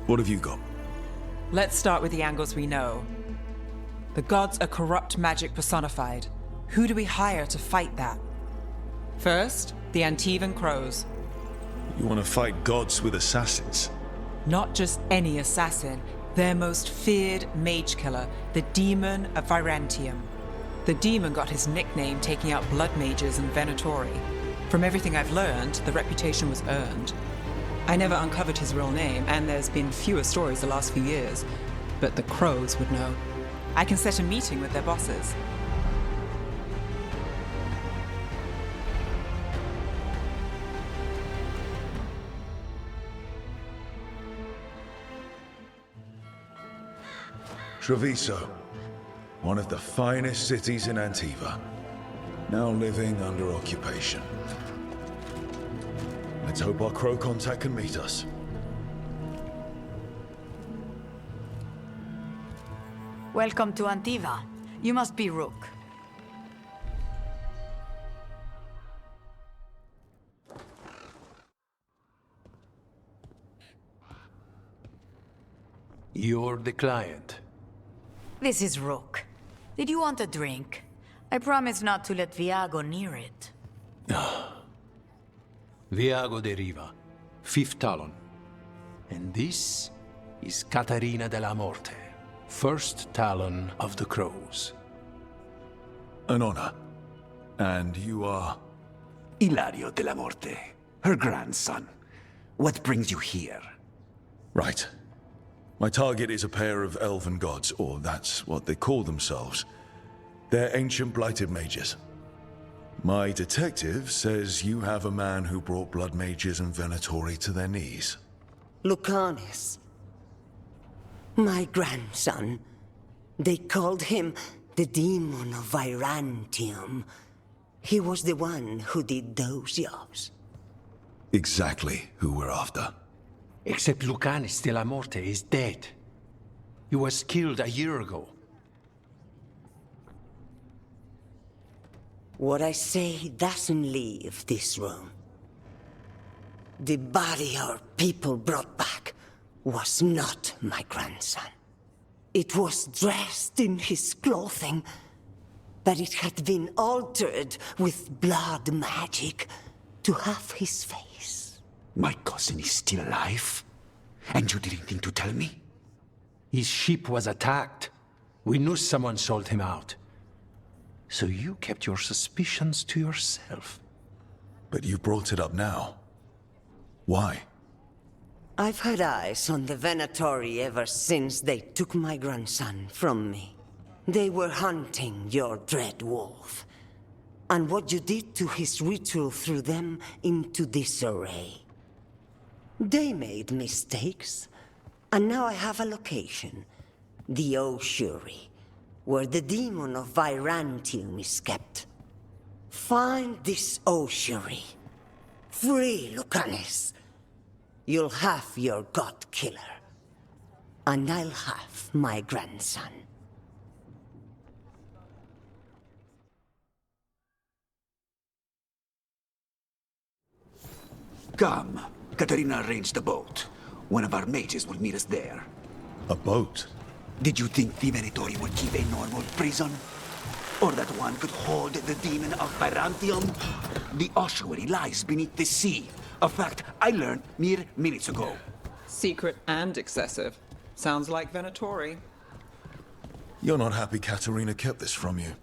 What have you got? Let's start with the angles we know. The gods are corrupt magic personified. Who do we hire to fight that? First, the Antivan Crows. You want to fight gods with assassins? Not just any assassin, their most feared mage killer, the Demon of Virantium. The demon got his nickname taking out blood mages and Venatori. From everything I've learned, the reputation was earned. I never uncovered his real name, and there's been fewer stories the last few years, but the Crows would know. I can set a meeting with their bosses. Treviso, one of the finest cities in Antiva, now living under occupation. Let's hope our Crow contact can meet us. Welcome to Antiva. You must be Rook. You're the client. This is Rook. Did you want a drink? I promise not to let Viago near it. Viago de Riva, 5th Talon. And this is Caterina de la Morte, 1st Talon of the Crows. An honor. And you are? Ilario de la Morte, her grandson. What brings you here? Right. My target is a pair of elven gods, or that's what they call themselves. They're ancient blighted mages. My detective says you have a man who brought blood mages and Venatori to their knees. Lucanis. My grandson. They called him the Demon of Virantium. He was the one who did those jobs. Exactly who we're after. Except Lucanis de la Morte is dead. He was killed a year ago. What I say doesn't leave this room. The body our people brought back was not my grandson. It was dressed in his clothing, but it had been altered with blood magic to have his face. My cousin is still alive? And you didn't think to tell me? His ship was attacked. We knew someone sold him out. So you kept your suspicions to yourself. But you brought it up now. Why? I've had eyes on the Venatori ever since they took my grandson from me. They were hunting your dread wolf. And what you did to his ritual threw them into disarray. They made mistakes, and now I have a location. The ossuary, where the demon of Virantium is kept. Find this ossuary. Free Lucanis. You'll have your god killer. And I'll have my grandson. Come. Caterina arranged a boat. One of our mages will meet us there. A boat? Did you think the Venatori would keep a normal prison? Or that one could hold the demon of Virantium? The ossuary lies beneath the sea. A fact I learned mere minutes ago. Secret and excessive. Sounds like Venatori. You're not happy Katerina kept this from you.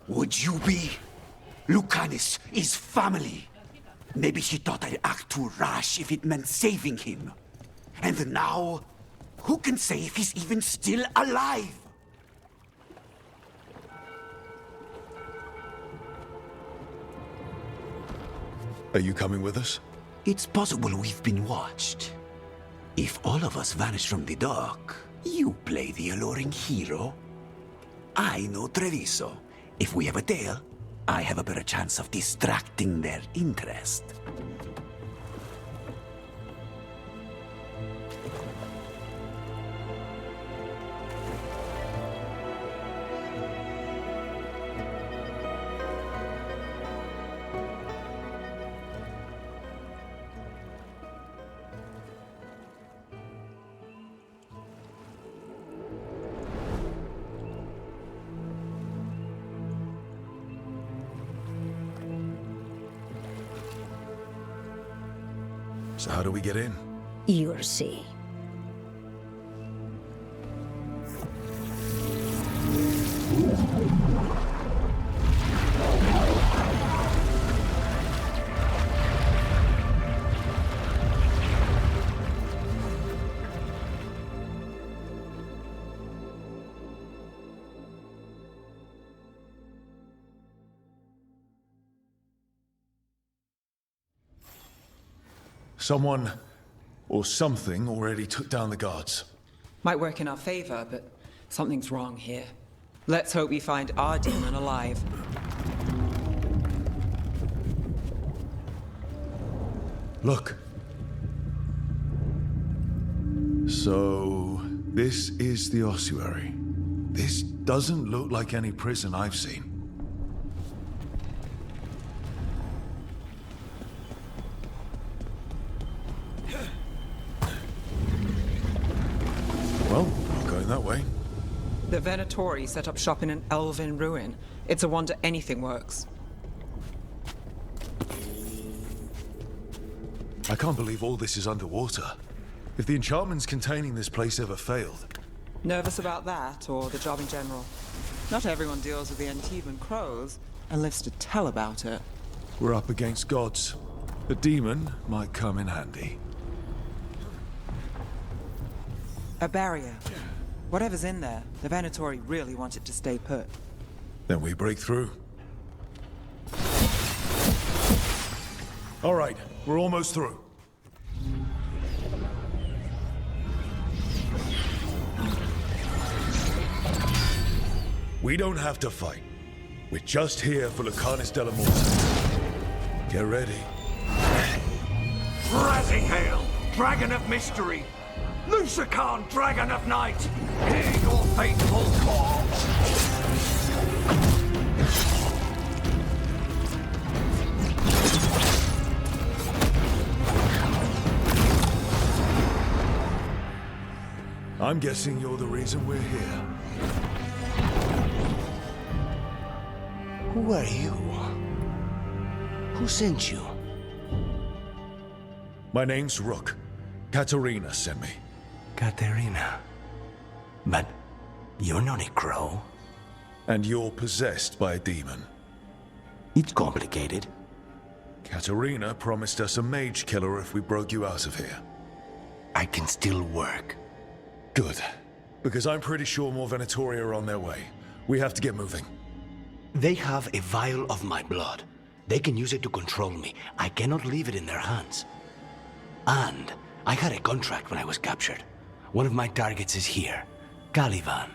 Would you be? Lucanis is family. Maybe she thought I'd act too rash if it meant saving him. And now, who can say if he's even still alive? Are you coming with us? It's possible we've been watched. If all of us vanish from the dock, you play the alluring hero. I know Treviso. If we have a tail, I have a better chance of distracting their interest. So how do we get in? You'll see. Someone or something already took down the guards. Might work in our favor, but something's wrong here. Let's hope we find our demon alive. Look. So, this is the ossuary. This doesn't look like any prison I've seen. Well, not going that way. The Venatori set up shop in an elven ruin. It's a wonder anything works. I can't believe all this is underwater. If the enchantments containing this place ever failed... Nervous about that, or the job in general? Not everyone deals with the Antivan crows and lives to tell about it. We're up against gods. A demon might come in handy. A barrier. Whatever's in there, the Venatori really want it to stay put. Then we break through. All right, we're almost through. We don't have to fight. We're just here for Lucanus de la Morte. Get ready. Rising Hail, Dragon of Mystery! Lucican, Dragon of Night! Hear your faithful call! I'm guessing you're the reason we're here. Who are you? Who sent you? My name's Rook. Katerina sent me. Katerina. But you're not a crow. And you're possessed by a demon. It's complicated. Katerina promised us a mage killer if we broke you out of here. I can still work. Good. Because I'm pretty sure more Venatori are on their way. We have to get moving. They have a vial of my blood. They can use it to control me. I cannot leave it in their hands. And I had a contract when I was captured. One of my targets is here. Caliban.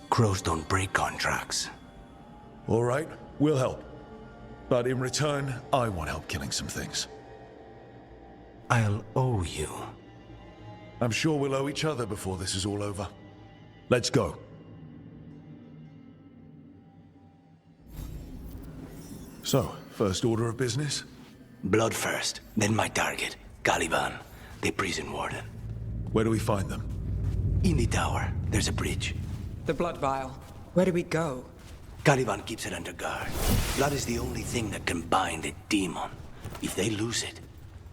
Crows don't break contracts. All right, we'll help. But in return, I want help killing some things. I'll owe you. I'm sure we'll owe each other before this is all over. Let's go. So, first order of business? Blood first, then my target. Caliban, the prison warden. Where do we find them? In the tower, there's a bridge. The blood vial. Where do we go? Caliban keeps it under guard. Blood is the only thing that can bind a demon. If they lose it...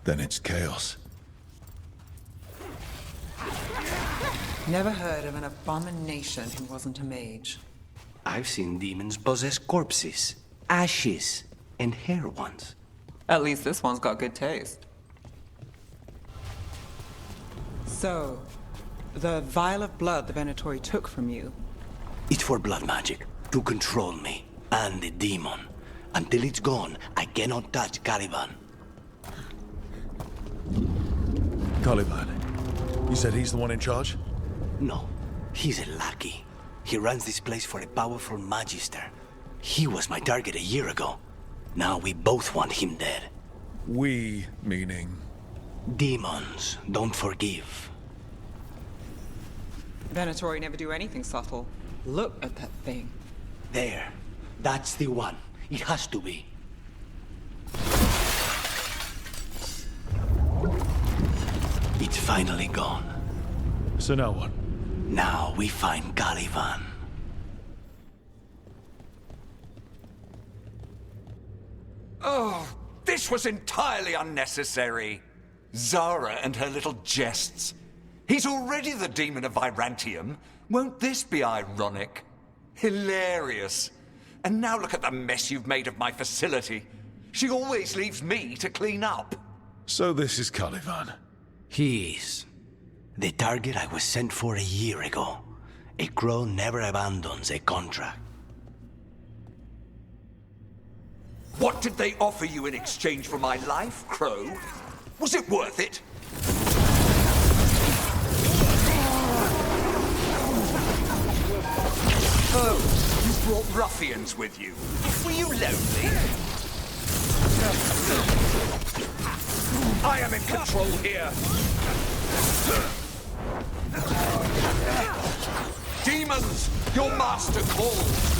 Then it's chaos. Never heard of an abomination who wasn't a mage. I've seen demons possess corpses, ashes, and hair once. At least this one's got good taste. So, the vial of blood the Venatori took from you. It's for blood magic, to control me, and the demon. Until it's gone, I cannot touch Caliban. Caliban. You said he's the one in charge? No, he's a lackey. He runs this place for a powerful magister. He was my target a year ago. Now we both want him dead. We, meaning? Demons don't forgive. Venatori never do anything subtle. Look at that thing. There. That's the one. It has to be. It's finally gone. So now what? Now we find Caliban. Oh, this was entirely unnecessary. Zara and her little jests. He's already the demon of Virantium. Won't this be ironic? Hilarious. And now look at the mess you've made of my facility. She always leaves me to clean up. So this is Caliban. He is. The target I was sent for a year ago. A crow never abandons a contract. What did they offer you in exchange for my life, Crow? Was it worth it? Oh, you brought ruffians with you. Were you lonely? I am in control here. Demons, your master calls.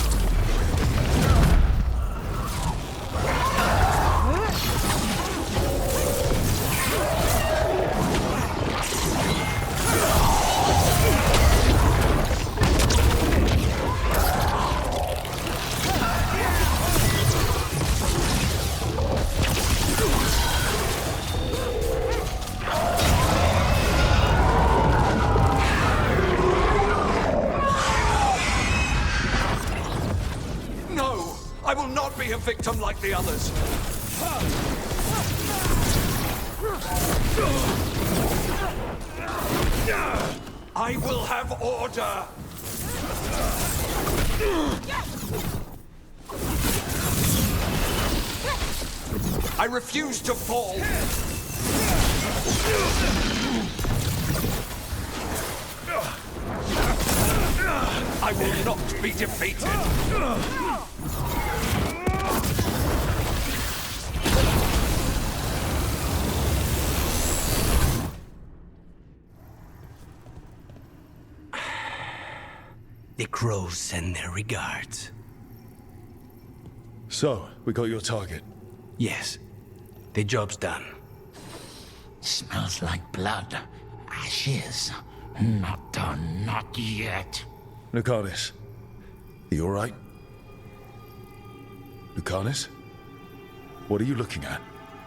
I will not be a victim like the others. I will have order. I refuse to fall. I will not be defeated. The crows send their regards. So, we got your target. Yes, the job's done. Smells like blood. Ashes. Not done, not yet. Lucanus, are you alright? Lucanus? What are you looking at?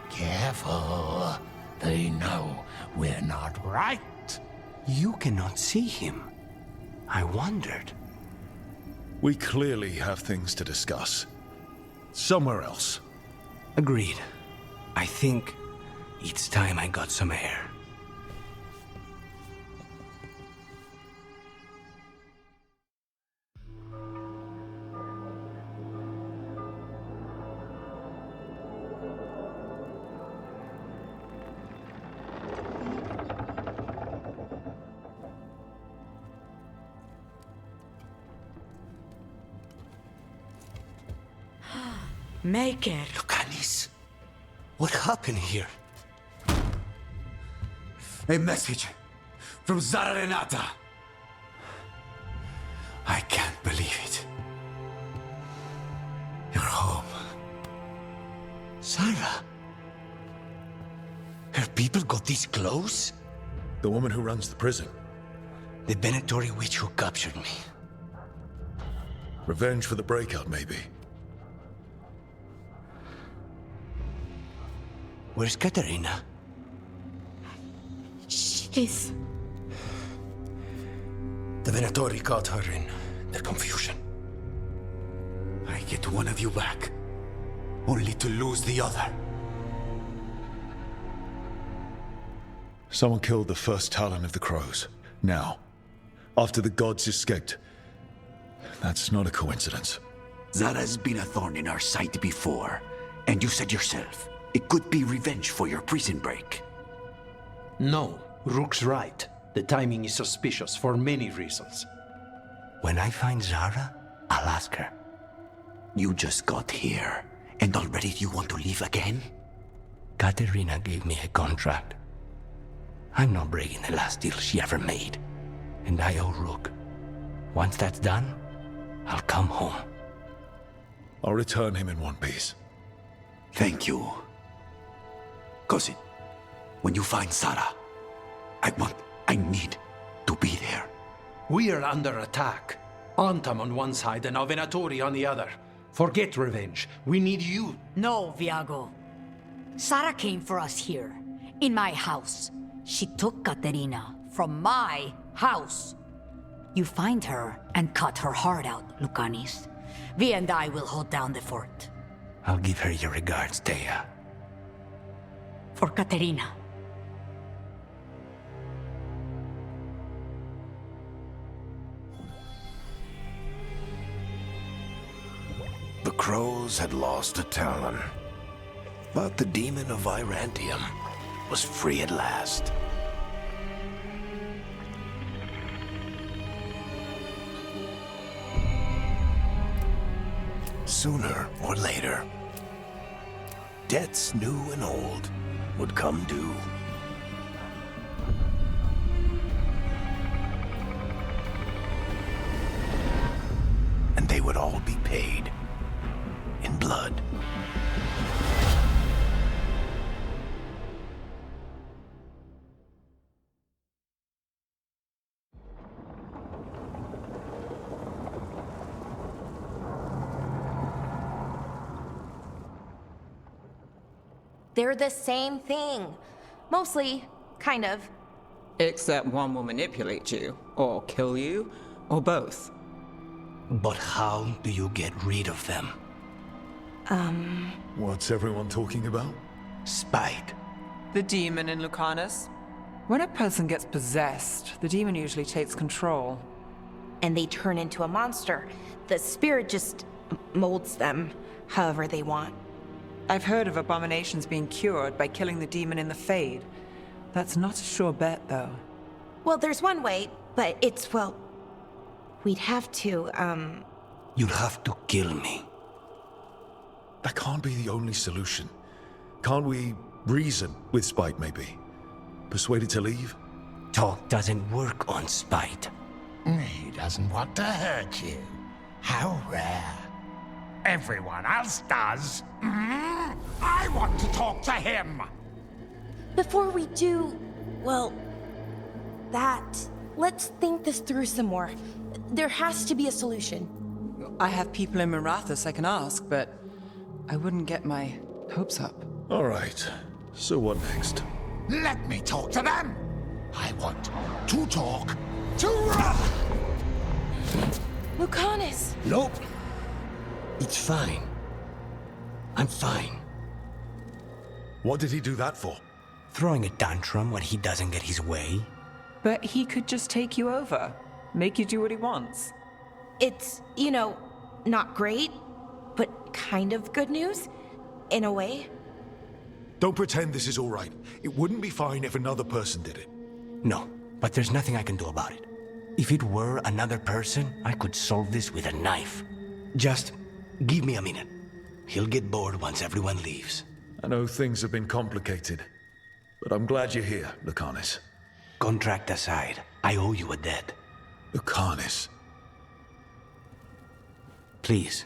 Careful. They know we're not right. You cannot see him. I wondered. We clearly have things to discuss. Somewhere else. Agreed. I think it's time I got some air. Make it. Lucanus, what happened here? A message from Zara Renata. I can't believe it. You're home. Sarah? Her people got this close? The woman who runs the prison. The Venatori witch who captured me. Revenge for the breakout, maybe. Where's Katerina? She's... The Venatori caught her in their confusion. I get one of you back, only to lose the other. Someone killed the first Talon of the Crows. Now. After the gods escaped. That's not a coincidence. Zara's been a thorn in our side before, and you said yourself, it could be revenge for your prison break. No, Rook's right. The timing is suspicious for many reasons. When I find Zara, I'll ask her. You just got here, and already you want to leave again? Katerina gave me a contract. I'm not breaking the last deal she ever made. And I owe Rook. Once that's done, I'll come home. I'll return him in one piece. Thank you. Cousin, when you find Zara, I need to be there. We are under attack. Antam on one side and now Venatori on the other. Forget revenge. We need you. No, Viago. Sara came for us here, In my house. She took Katerina from my house. You find her and cut her heart out, Lucanis. Vi and I will hold down the fort. I'll give her your regards, Thea. For Katerina. The crows had lost a talon, but the demon of Virantium was free at last. Sooner or later, debts new and old would come due. And they would all be paid in blood. They're the same thing. Mostly, kind of. Except one will manipulate you, or kill you, or both. But how do you get rid of them? What's everyone talking about? Spite. The demon in Lucanus. When a person gets possessed, the demon usually takes control. And they turn into a monster. The spirit just molds them however they want. I've heard of abominations being cured by killing the demon in the Fade. That's not a sure bet, though. Well, there's one way, but it's, well... We'd have to, You'd have to kill me. That can't be the only solution. Can't we reason with Spite, maybe? Persuade it to leave? Talk doesn't work on spite. He doesn't want to hurt you. How rare. Everyone else does. I want to talk to him. Before we do, well, let's think this through some more. There has to be a solution. I have people in Marathas I can ask, but I wouldn't get my hopes up. All right. So what next? Let me talk to them. I want to talk to... Lucanus! Nope. It's fine. I'm fine. What did he do that for? Throwing a tantrum when he doesn't get his way? But he could just take you over, make you do what he wants. It's, not great, but kind of good news, in a way. Don't pretend this is all right. It wouldn't be fine if another person did it. No, but there's nothing I can do about it. If it were another person, I could solve this with a knife. Just give me a minute. He'll get bored once everyone leaves. I know things have been complicated, but I'm glad you're here, Lucanis. Contract aside, I owe you a debt. Lucanis. Please,